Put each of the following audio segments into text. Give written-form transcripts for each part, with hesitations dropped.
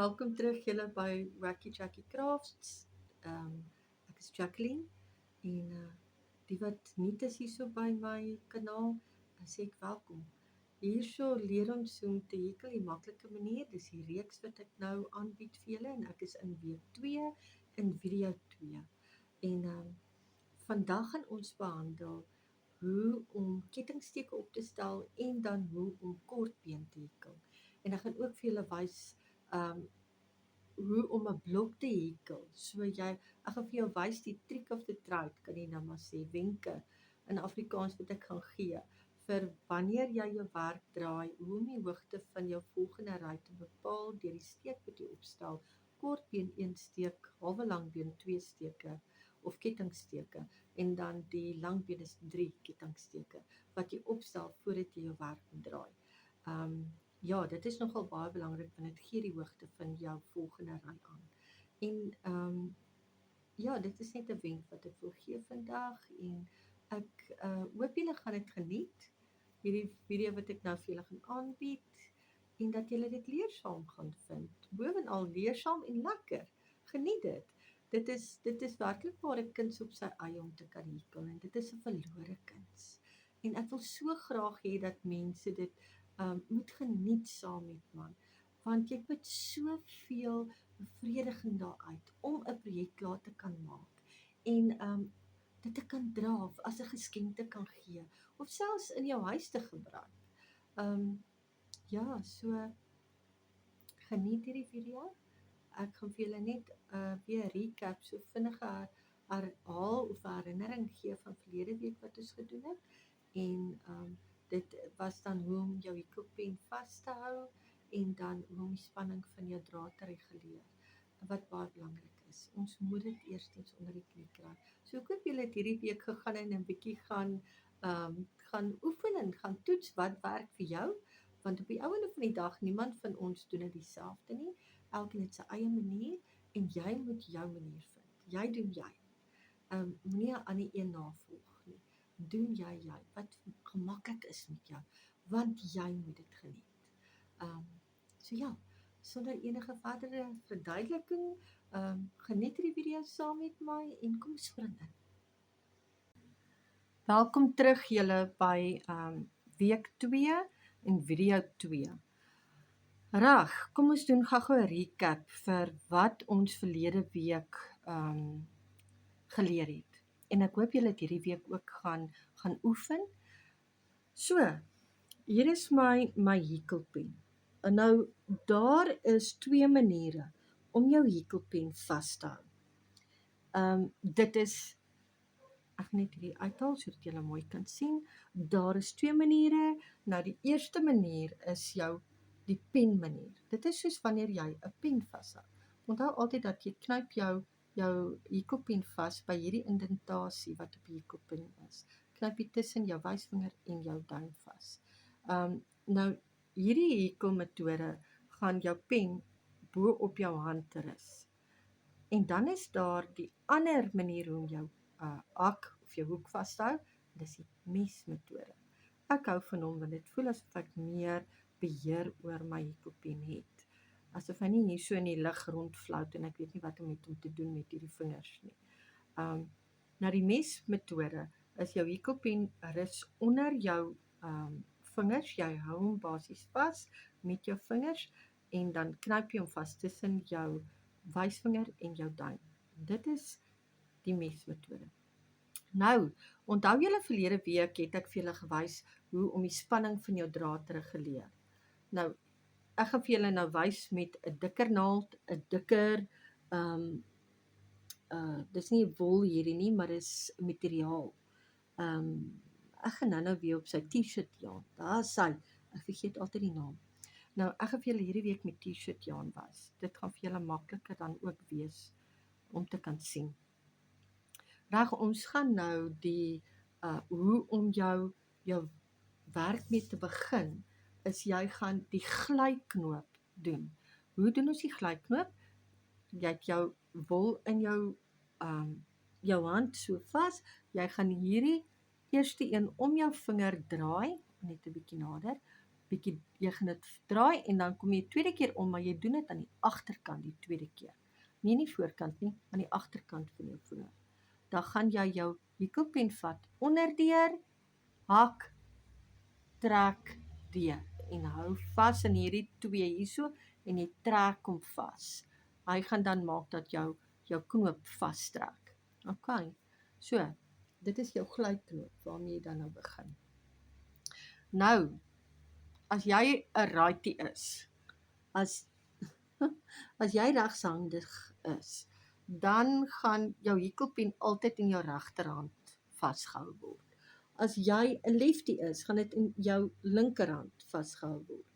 Welkom terug julle by Wacky Jackie Crafts. Ek is Jacqueline en die wat niet is hierso by my kanaal, sê ek welkom. Hierso leer ons hoe om te hekel die maklike manier. Dis die reeks wat ek nou aanbied vir julle en ek is in week 2 in video 2. En vandag gaan ons behandel hoe om kettingsteke op te stel en dan hoe om kortbeen te hekel. En ek gaan ook vir julle wys hoe om 'n blok te hekel. So ek gaan vir jou wys die trick of the trade, kan jy nou maar sê, wenke in Afrikaans wat ek gaan gee vir wanneer jy jou werk draai, hoe om die hoogte van jou volgende ry te bepaal deur die steek wat jy opstel, kortbeen 1 steek, halwe langbeen 2 steke of kettingsteke en dan die langbeen is 3 kettingsteke wat jy opstel voordat jy jou werk moet draai. Ja, dit is nogal baie belangrik want dit gee die hoogte van jou volgende ry aan. En ja, dit is net 'n wenk wat ek wil gee vandag en ek hoop julle gaan dit geniet, hierdie video wat ek nou vir julle gaan aanbied en dat julle dit leersaam gaan vind. Bovenal leersaam en lekker. Geniet dit. Dit is werklik waar 'n kuns op sy eie om te kan hekel en dit is 'n verlore kuns. En ek wil so graag hê dat mense dit moet geniet saam met my, want jy put soveel bevrediging daaruit om 'n projek klaar te kan maak en dit te kan dra of as 'n geskenk te kan gee of selfs in jou huis te gebruik. Ja, so geniet hierdie video. Ek gaan vir julle net weer recap, so vinnige herhaal of herinnering gee van verlede week wat ons gedoen het en dit was dan hoe om jou hekelpen vas te hou en dan hoe om die spanning van jou draad te reguleer, wat baie belangrik is. Ons moet dit eerstens onder die knie kry. So ek hoop julle het hierdie week gegaan en 'n bietjie gaan oefen en gaan toets wat werk vir jou, want op die einde van die dag, niemand van ons doen dit dieselfde nie. Elkeen het sy eie manier en jy moet jou manier vind. Jy doen jy. Moenie 'n ander een navolg nie. Doen jy wat gemaklik is met jou, want jy moet dit geniet. So ja, sonder enige verdere verduideliking, geniet hierdie video saam met my en kom spring in. Welkom terug julle by week 2 en video 2. Reg, kom ons doen gou 'n recap vir wat ons verlede week geleer het. En ek hoop julle het hierdie week ook gaan oefen. So, hier is my hekelpen. En nou, daar is 2 maniere om jou hekelpen vas te hou. Dit is, ek gaan net hierdie uithaal sodat julle mooi kan sien. Daar is 2 maniere. Nou, die eerste manier is die pen manier. Dit is soos wanneer jy 'n pen vashou. Onthou altyd dat jy knyp jou hekelpen vas by hierdie indentasie wat op die hekelpen is. Knyp jy tussen jou wysvinger en jou duim vas. Nou, hierdie hekelmetode gaan jou pen bo op jou hand rus. En dan is daar die ander manier hoe om jou hak of jou hoek vas te hou, dis die mesmetode. Ek hou van hom want dit voel asof ek meer beheer oor my hekelpen het. Asof hy nie hier so in die lug rondflout en ek weet nie wat om met hom te doen met hierdie vingers nie. Nou die mesmetode is jou hekelpen rus onder jou vingers, jy hou hom basies vas met jou vingers en dan knyp jy hom vas tussen jou wysvinger en jou duim. Dit is die mesmetode. Nou, onthou julle verlede week het ek vir julle gewys hoe om die spanning van jou draad te reguleer. Nou, ek gaan vir julle nou wys met 'n dikker naald, 'n dikker, dis nie wol hierdie nie, maar dis materiaal. Ek gaan nou weer op sy T-shirt jaan. Daar is hy. Ek vergeet altyd die naam. Nou, ek gaan vir julle hierdie week met T-shirt jaan wys. Dit gaan vir julle makliker dan ook wees om te kan sien. Reg, ons gaan nou hoe om jou werk mee te begin, is jy gaan die glyknoop doen. Hoe doen ons die glyknoop? Jy het jou wol in jou hand so vas, jy gaan hierdie eerste een om jou vinger draai, net 'n bietjie nader, jy gaan dit draai en dan kom jy tweede keer om, maar jy doen dit aan die agterkant die tweede keer. Nie die voorkant nie, aan die agterkant van jou voete. Dan gaan jy jou hekelpen vat onderdeur, hak, trek deur en hou vas in hierdie twee hierso en jy trek hom vas. Hy gaan dan maak dat jou knoop vastrek. OK. So, dit is jou glyknoop waarmee jy dan nou begin. Nou, as jy 'n righty is, as jy regshandig is, dan gaan jou hekelpen altyd in jou regterhand vasgehou word. As jy 'n lefty is, gaan dit in jou linkerhand vasgehou word.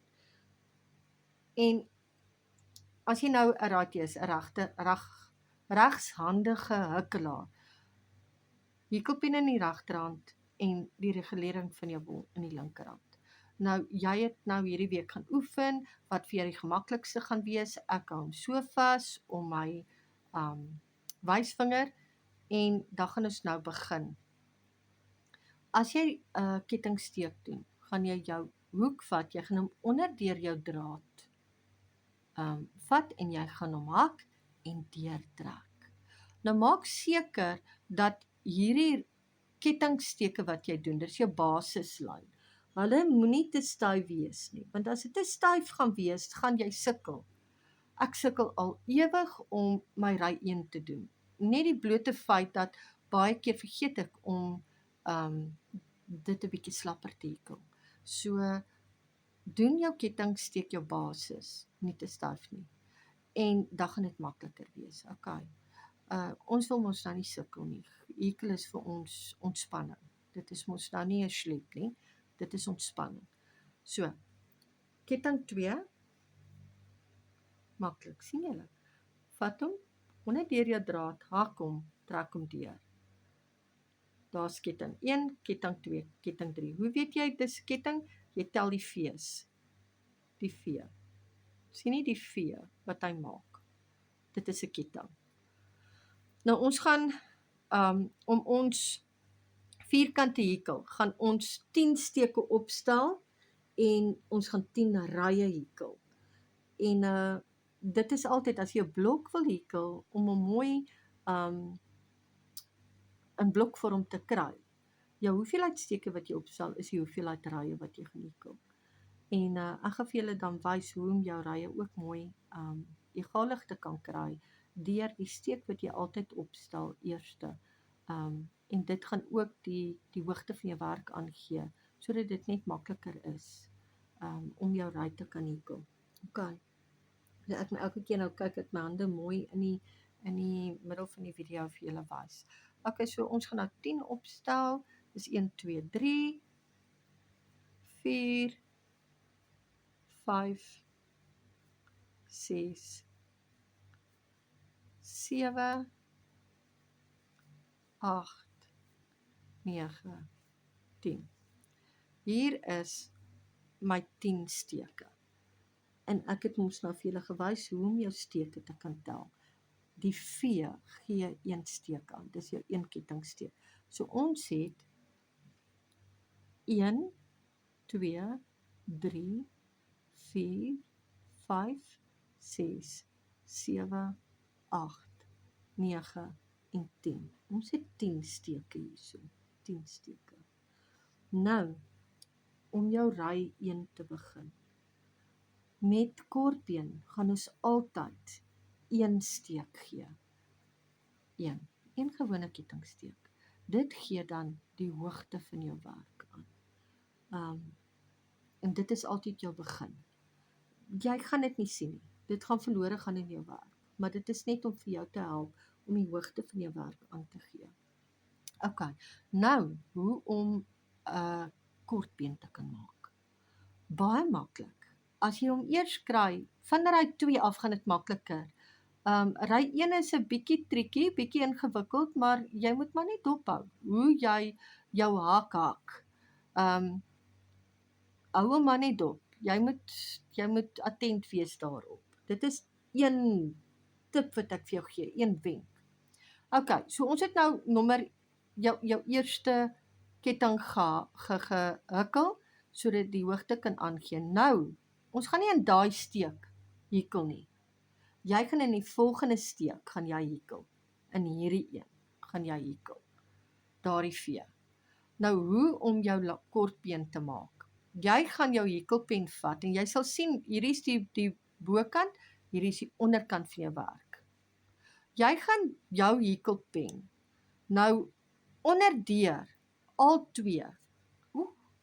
En as jy nou 'n righty is, 'n regshandige hukkelaar, hekelpen in die regterhand en die regulering van jou bol in die linkerhand. Nou, jy het nou hierdie week gaan oefen, wat vir jou die gemaklikste gaan wees. Ek hou hom so vas om my wysvinger en dan gaan ons nou begin. As jy 'n kettingsteek doen, gaan jy jou hoek vat, jy gaan hom onderdeur jou draad vat en jy gaan hom hak en deurtrek. Nou maak seker dat hierdie kettingsteke wat jy doen, dit is jou basislyn. Hulle moenie te styf wees nie, want as dit te styf gaan wees, gaan jy sukkel. Ek sukkel al ewig om my ry 1 te doen. Net die blote feit dat baie keer vergeet ek om dit 'n bietjie slapper te hekel. So, doen jou kettingsteek jou basis, nie te styf nie. En dan gaan dit makliker wees. OK. Ons wil mos nou nie sukkel nie. Hekel is vir ons ontspanning. Dit is mos nou nie 'n slep nie. Dit is ontspanning. So, ketting 2, maklik, sien julle? Vat hom, onderdeur jou draad, hak hom, trek hom deur. Daar's ketting 1, ketting 2, ketting 3. Hoe weet jy dis ketting? Jy tel die V's. Die V. Sien nie die V wat hy maak. Dit is 'n ketting. Nou ons gaan om ons vierkante hekel, gaan ons 10 steke opstel en ons gaan 10 rye hekel. En dit is altyd as jy 'n blok wil hekel om 'n mooi in blokvorm te kry. Jou hoeveelheid steke wat jy opstel is die hoeveelheid rye wat jy gaan hekel. En ek gaan vir julle dan wys hoe om jou rye ook mooi egalig te kan kry deur die steek wat jy altyd opstel eerste. En dit gaan ook die hoogte van jou werk aangee, sodat dit net makliker is om jou ry te kan hekel. OK. So ek moet elke keer nou kyk dat my hande mooi in die middel van die video vir julle wys. OK, so ons gaan nou 10 opstel. Dis 1, 2, 3, 4, 5, 6, 7, 8, 9, 10. Hier is my 10 steke. En ek het mos nou vir julle gewys hoe om jou steke te kan tel. Die V gee 1 steek aan. Dis jou 1 kettingsteek. So ons het 1, 2, 3, 4, 5, 6, 7, 8, 9 en 10. Ons het 10 steke hierso. 10 steke. Nou, om jou ry 1 te begin. Met kortbeen gaan ons altyd 1 steek gee. 1 gewone kettingsteek. Dit gee dan die hoogte van jou werk aan. En dit is altyd jou begin. Jy gaan dit nie sien nie. Dit gaan verlore gaan in jou werk. Maar dit is net om vir jou te help om die hoogte van jou werk aan te gee. OK. Nou, hoe om 'n kortbeen te kan maak. Baie maklik. As jy hom eers kry, van ry 2 af gaan dit makliker. Ry 1 is 'n bietjie triekie, bietjie ingewikkeld, maar jy moet maar net dophou hoe jy jou hak. Hou hom maar net dop. Jy moet attent wees daarop. Dit is 1 tip wat ek vir jou gee, 1 wenk. OK, so ons het nou jou eerste ketting gehukkel. sodat die hoogte kan aangee. Nou, ons gaan nie in daai steek hekel nie. Jy gaan in die volgende steek, gaan jy hekel. In hierdie een, gaan jy hekel. Daardie V. Nou, hoe om jou kortbeen te maak? Jy gaan jou hekelpen vat, en jy sal sien, hierdie is die bokant, hierdie is die onderkant van jou werk. Jy gaan jou hekelpen, nou, onderdeur, al twee,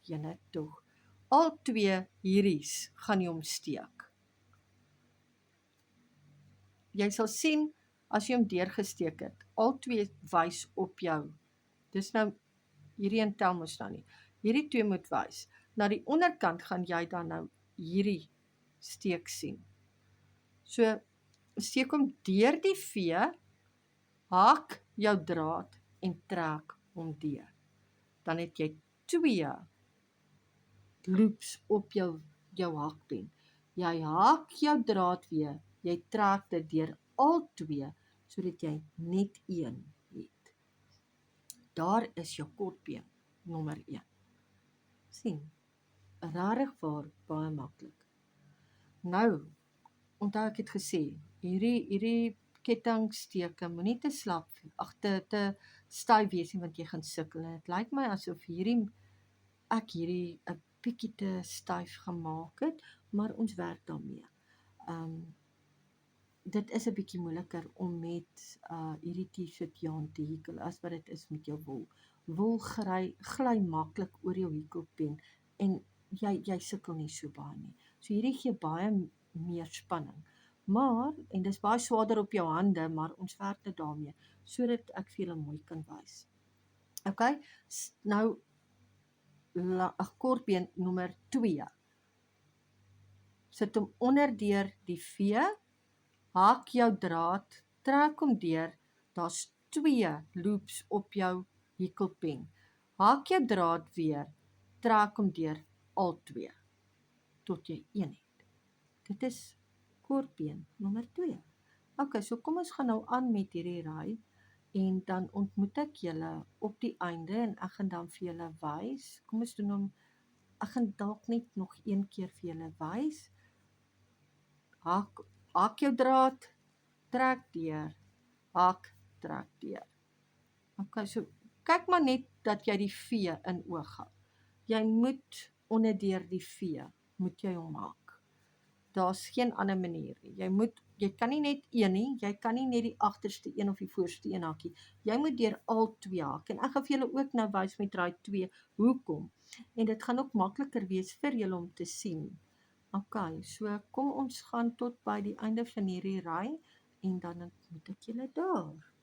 jyne tog, al twee hieries gaan jy omsteek. Jy sal sien, as jy hom deurgesteek het, al twee wys op jou. Dis nou, hierdie een tel mos nou nie. Hierdie twee moet wys. Na die onderkant gaan jy dan nou hierdie steek sien. So, steek hom deur die V, haak jou draad en trek hom deur. Dan het jy twee loops op jou hakpen. Jy haak jou draad weer, jy trek dit deur al twee, sodat jy net een het. Daar is jou kortbeen, nommer 1. Sien, rarig waar, baie maklik. Nou, onthou ek het gesê, hierdie kettingsteke moenie te slap, te styf wees nie, want jy gaan sukkel. En dit lyk my asof ek hierdie 'n bietjie te styf gemaak het, maar ons werk daarmee. Dit is 'n bietjie moeiliker om met hierdie T-shirt jaan te hekel as wat dit is met jou wol. Wol gly maklik oor jou hekelpen en jy sukkel nie so baie nie. So hierdie gee baie meer spanning. Maar, en dis baie swaarder op jou hande, maar ons werk net daarmee, sodat ek vir julle mooi kan wys. Okay, nou, kortbeen nommer 2. Sit hom onderdeur die V, haak jou draad, trek hom deur, daar's 2 loops op jou hekelpen. Haak jou draad weer, trek hom deur al 2, tot jy 1 het. Dit is kortbeen nommer 2. Ok, so kom ons gaan nou aan met hierdie ry, en dan ontmoet ek julle op die einde, en ek gaan dan vir julle wys. Kom ons doen hom, ek gaan dalk net nog een keer vir julle wys. Haak jou draad, trek deur, haak, trek deur. Ok, so kyk maar net dat jy die V in oog hou. Jy moet onderdeur die V, moet jy hom haak. Daar's geen ander manier nie. Jy kan nie net een nie, jy kan nie net die agterste een of die voorste een haak nie. Jy moet deur al 2 haak. En ek gaan vir julle ook nou wys met ry 2 hoekom. En dit gaan ook makliker wees vir julle om te sien. Ok, so kom ons gaan tot by die einde van hierdie ry en dan ontmoet ek julle daar.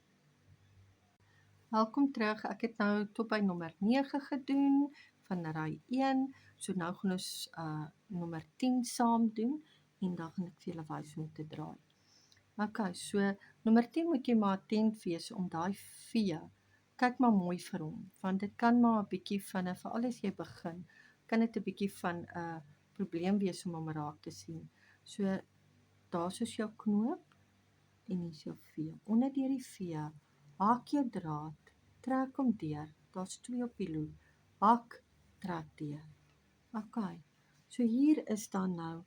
Welkom terug. Ek het nou tot by nommer 9 gedoen van ry 1. So nou gaan ons nommer 10 saam doen en dan gaan ek vir julle wys hoe om te draai. Ok, so nommer 10 moet jy maar attent wees om daai V. Kyk maar mooi vir hom, want dit kan maar 'n bietjie van, veral as jy begin, kan dit 'n bietjie van 'n probleem wees om hom raak te sien. So daar is jou knoop en hier is jou V. Onder deur die V, haak jou draad, trek hom deur. Daar's 2 op die loop. Hak, trek deur. Ok, so hier is dan nou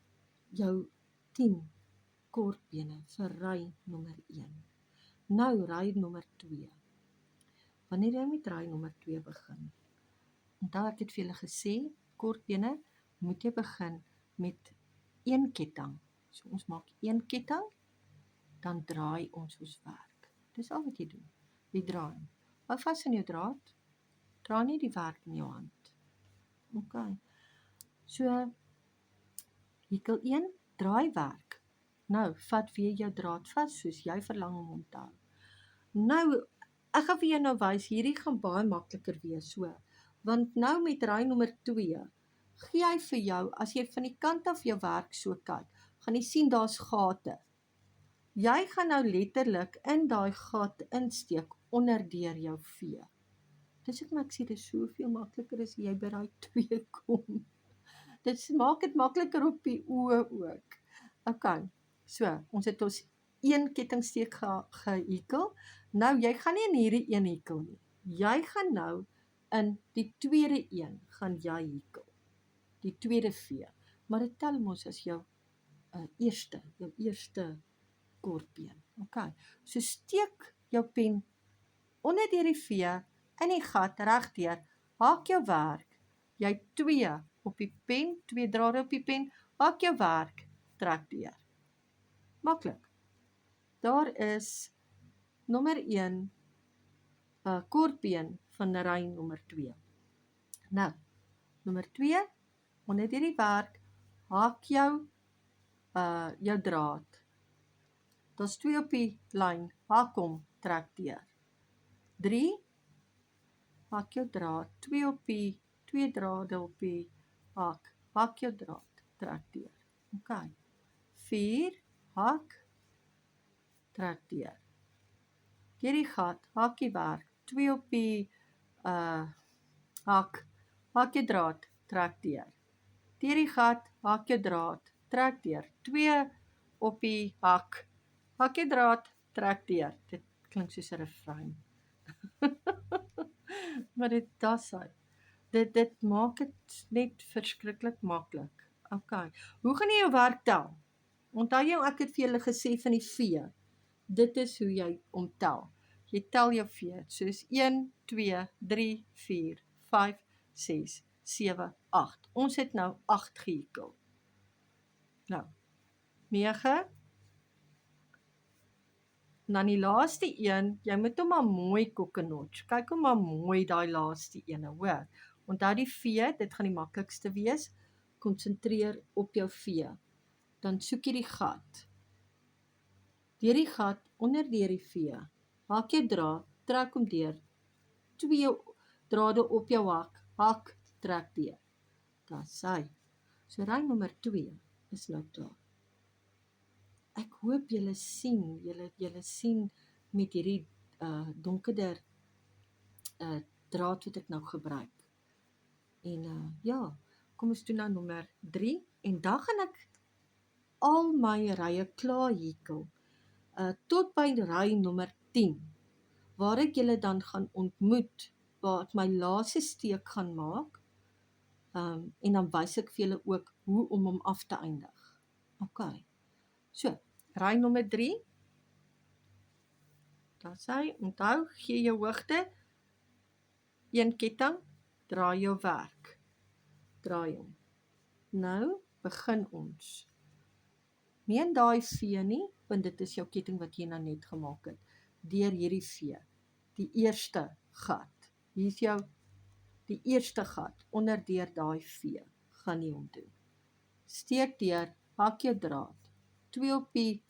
jou 10 kortbene vir ry nommer 1. Nou ry nommer 2. Wanneer jy met ry nommer 2 begin, onthou ek het vir julle gesê, kortbene moet jy begin met 1 ketting. So ons maak 1 ketting, dan draai ons werk. Dis al wat jy doen. Jy draai. Hou vas in jou draad. Draai nie die werk in jou hand. Ok. So, hekel 1, draai werk. Nou, vat weer jou draad vas, soos jy verlang om te hou. Nou, ek gaan vir jou nou wys, hierdie gaan baie makliker wees, so. Want nou met ry nommer 2, gee hy vir jou, as jy van die kant af jou werk so kyk, gaan jy sien daar's gate. Jy gaan nou letterlik in daai gat insteek onderdeur jou V. Dis ek sê, dit is soveel makliker as jy by daai 2 kom. Dit maak dit makliker op die oë ook. Ok, so, ons het ons 1 kettingsteek gehekel. Nou, jy gaan nie in hierdie 1 hekel nie. Jy gaan nou in die tweede een gaan jy hekel. die tweede V, maar dit tel mos as jou eerste korpbeen. Okay. So steek jou pen onder deur die V, in die gat regdeur, haak jou werk, jy 2 op die pen, 2 drade op die pen, haak jou werk, trek deur. Maklik. Daar is nommer 1, korpbeen van ry nommer 2. Nou, nommer 2, onder deur die werk, haak jou draad. Daar's 2 op die lyn, haak hom, trek deur. 3, haak jou draad, 2 drade op die haak jou draad, trek deur. Okay. 4, haak, trek deur. Deur die gat, haak die werk, 2 op die haak jou draad, trek deur. Deur die gat, haak jou draad, trek deur. 2 op die haak jou draad, trek deur. Dit klink soos 'n refrein. Maar dit maak dit net verskriklik maklik. Okay. Hoe gaan jy jou werk tel? Onthou jy, ek het vir julle gesê van die V. Dit is hoe jy omtel. Jy tel jou V, soos 1, 2, 3, 4, 5, 6, 7, 8. Ons het nou 8 gehekel. Nou, 9. Dan die laaste een, jy moet hom maar mooi kokkenotch. Kyk hom maar mooi daai laaste ene, hoor. Onthou die V, dit gaan die maklikste wees. Konsentreer op jou V. Dan soek jy die gat. Deur die gat, onder deur die V. Haak jy draad, trek hom deur. 2 drade op jou hak, trek deur. Dis hy. So ry nommer 2 is nou klaar. Ek hoop julle sien, julle sien met hierdie donkerder draad wat ek nou gebruik. En ja, kom ons doen nou nommer 3 en dan gaan ek al my rye klaar hekel tot by ry nommer 10, waar ek julle dan gaan ontmoet, waar ek my laaste steek gaan maak, en dan wys ek vir julle ook hoe om hom af te eindig. Okay. So, ry nommer 3, daar sê, onthou, gee jou hoogte, 1 ketting, draai jou werk, draai hom. Nou, begin ons. Nie in daai V nie, want dit is jou ketting wat jy nou net gemaak het, deur hierdie V, die eerste gat. Hier is jou, die eerste gat, onder deur daai V, gaan jy hom doen. Steek deur, haak jou draad, 2 op die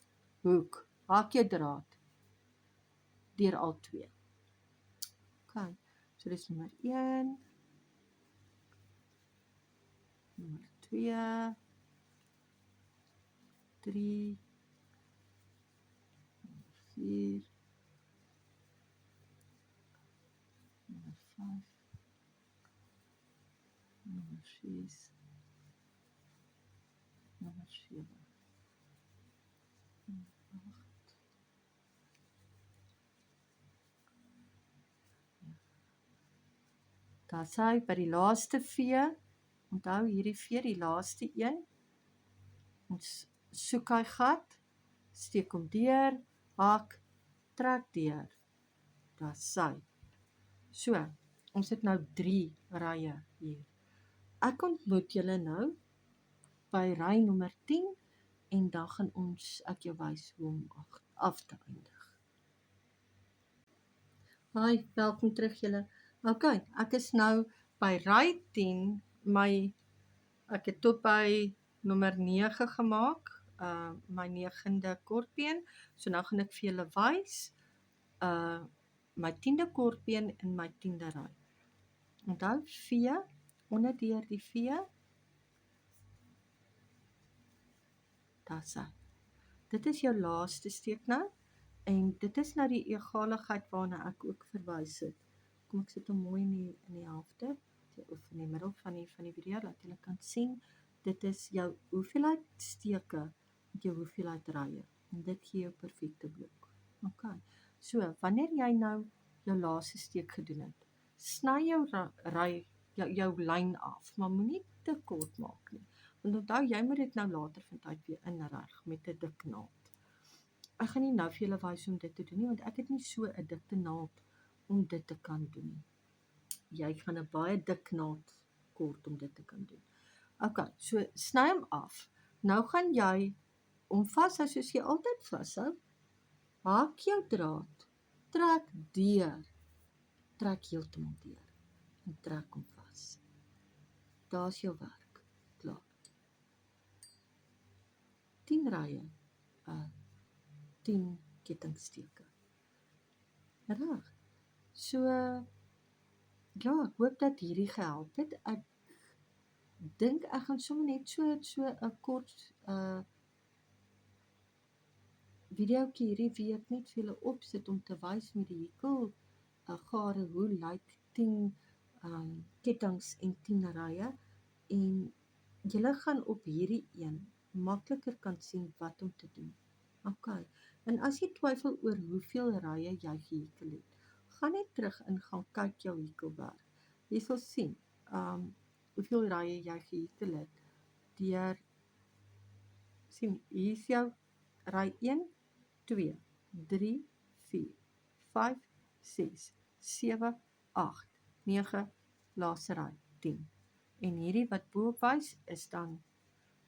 hoek, haak jou draad, deur al 2. Okay, so dis nommer 1, nommer 2, 3, nommer 4, nommer 5, nommer 6, nommer 7, nommer 8. Daar sê by die laaste V, onthou hierdie V, die laaste een, ons soek hy gat, steek hom deur, haak, trek deur, daar sê. So, ons het nou 3 rye hier. Ek ontmoet julle nou by ry nommer 10 en dan gaan ek jou wys hoe om af te eindig. Hi, welkom terug julle. Okay, ek is nou by ry 10, ek het tot by nommer 9 gemaak, my 9de kortbeen, so nou gaan ek vir julle wys, my 10de kortbeen en my 10de ry. Onthou V, onder deur die V, daar sê. Dit is jou laaste steek nou, en dit is nou die egaligheid waarna ek ook verwys het. Kom ek sit hom mooi in die helfte, of in die middel van die video, dat julle kan sien, dit is jou hoeveelheid steke, met jou hoeveelheid rye, en dit gee jou perfekte blok. Okay. So, wanneer jy nou jou laaste steek gedoen het, sny jou ry jou lyn af, maar moenie te kort maak nie. Want onthou, jy moet dit nou later vandag weer inreg met 'n dik naald. Ek gaan nie nou vir julle wys om dit te doen nie, want ek het nie so 'n dikte naald om dit te kan doen nie. Jy gaan 'n baie dik naald kort om dit te kan doen. OK, so sny hom af. Nou gaan jy hom vashou soos jy altyd vashou. Haak jou draad, trek deur, trek heeltemal deur en trek hom vas. Daar's jou werk, klaar. 10 rye, 10 kettingsteke. Reg. So, ja, ek hoop dat hierdie gehelp het. Ek dink ek gaan sommer net so 'n kort videoetjie hierdie week net vir julle opsit om te wys met die hekel gare hoe lyk 10 kettings en 10 rye, en julle gaan op hierdie een makliker kan sien wat om te doen. OK, en as jy twyfel oor hoeveel rye jy gehekel het, gaan net terug en gaan kyk jou hekelwerk. Jy sal sien hoeveel rye jy gehekel het. Deur sien, hier is jou ry 1, 2, 3, 4, 5, 6, 7, 8, 9, laaste ry 10. En hierdie wat boop wys is dan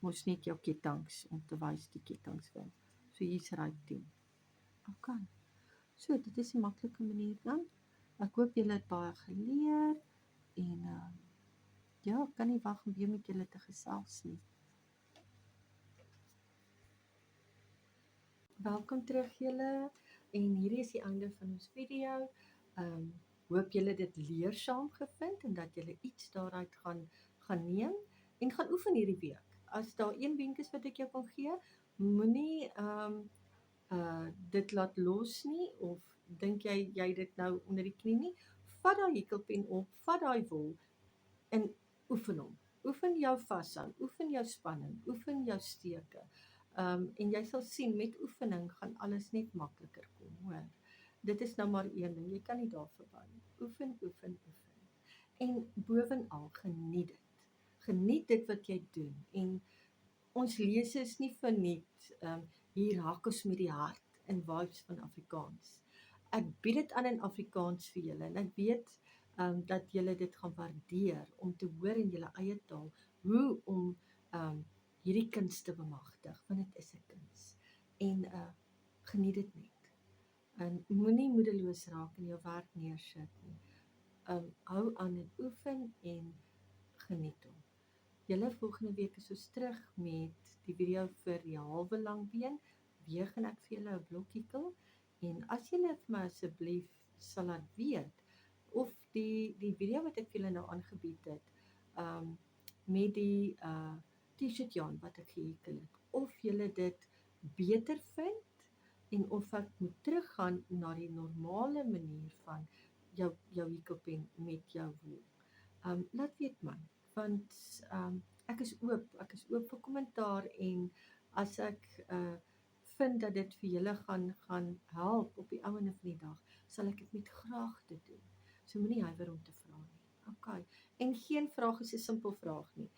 mos net jou kettinge om te wys die kettinge wel. So hier's ry 10. OK. So dit is 'n maklike manier dan. Ek hoop julle het baie geleer en ja, ek kan nie wag om weer met julle te gesels nie. Welkom terug julle, en hierdie is die einde van ons video. Hoop julle dit leersaam gevind en dat julle iets daaruit gaan neem en gaan oefen hierdie week. As daar een wenk is wat ek jou kan gee, moenie dit laat los nie, of dink jy dit nou onder die knie nie. Vat daai hekelpen op, vat daai wol en oefen hom. Oefen jou vashou, oefen jou spanning, oefen jou steke. En jy sal sien, met oefening gaan alles net makliker kom, hoor. Dit is nou maar een ding, jy kan nie daar verby nie. Oefen, oefen, oefen. En bovenal, geniet dit. Geniet dit wat jy doen. En ons lese is nie verniet, hier hak ons met die hart in vibes van Afrikaans. Ek bied dit aan in Afrikaans vir julle, en ek weet dat julle dit gaan waardeer om te hoor in julle eie taal hoe om hierdie kuns te bemagtig, want dit is 'n kuns. En geniet dit net. En moenie moedeloos raak en jou werk neersit nie. Hou aan en oefen en geniet hom. Julle volgende week is ons terug met die video vir die halwe lang been. Weer gaan ek vir julle 'n blokhekel, en as julle vir my asseblief sal laat weet of die video wat ek vir julle nou aangebied het, met die t-shirt yarn wat ek gehekel het, of julle dit beter vind en of ek moet teruggaan na die normale manier van jou hekelpen met jou wol. Laat weet my, want ek is oop vir kommentaar, en as ek vind dat dit vir julle gaan help op die ouene van die dag, sal ek dit met graagte doen. So moenie huiwer om te vra nie. OK. En geen vraag is 'n simpel vraag nie.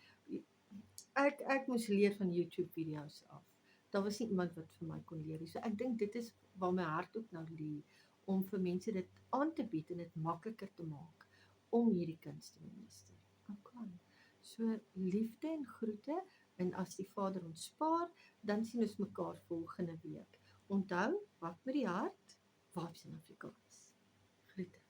Ek moes leer van YouTube video's af. Daar was nie iemand wat vir my kon leer nie. So ek dink dit is waar my hart ook nou lê, om vir mense dit aan te bied en dit makliker te maak om hierdie kuns te bemeester. OK. So liefde en groete, en as die Vader ons spaar, dan sien ons mekaar volgende week. Onthou, wak met die hart, vibes in Afrikaans. Groete.